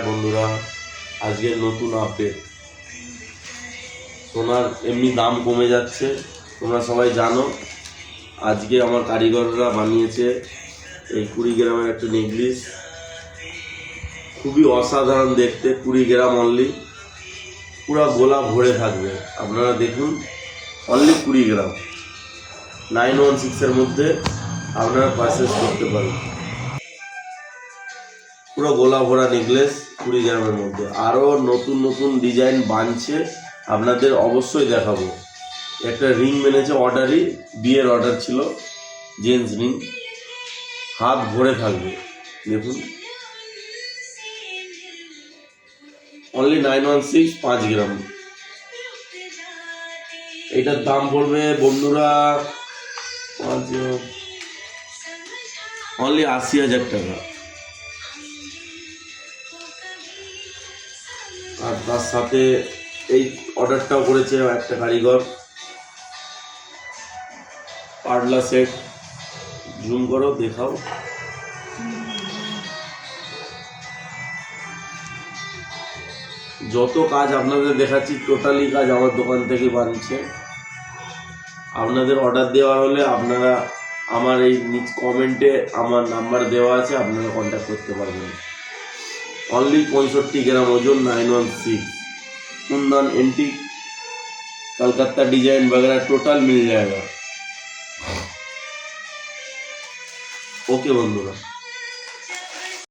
বন্ধুরা, আজকের নতুন আপডেট। সোনার এমনি দাম কমে যাচ্ছে, তোমরা সবাই জানো। আজকে আমার কারিগররা বানিয়েছে এই 20 গ্রামের একটা নেকলেস, খুবই অসাধারণ দেখতে। 20 গ্রাম অনলি, পুরো গোলা ভরে থাকবে। আপনারা দেখুন, অনলি 20 গ্রাম 916-এর মধ্যে আপনারা পারচেস করতে পারেন। পুরো গোলা ভরা নেকলেস 20 গ্রামের মধ্যে। আরও নতুন নতুন ডিজাইন বানছে, আপনাদের অবশ্যই দেখাবো। একটা রিং মেনেছে, অর্ডারই বিয়ের অর্ডার ছিল, জেন্টস রিং, হাত ভরে থাকবে। দেখুন, অনলি 916, 5 গ্রাম। এটার দাম পড়বে বন্ধুরা অনলি 80,000 টাকা। আর তার সাথে এই অর্ডারটাও করেছে একটা কারিগর, পার্লা সেট। জুম করো, দেখাও। যত কাজ আপনাদের দেখাচ্ছি, টোটালি কাজ আমার দোকান থেকে বানছে। আপনাদের অর্ডার দেওয়ার হলে আপনারা আমার এই নিচ কমেন্টে আমার নাম্বার দেওয়া আছে, আপনারা কন্ট্যাক্ট করতে পারবেন। অনলি 65 গ্রাম ওজন, 916। कुंदन एंटीक कलकत्ता डिजाइन वगैरह टोटल मिल जाएगा। ओके बंधुरा।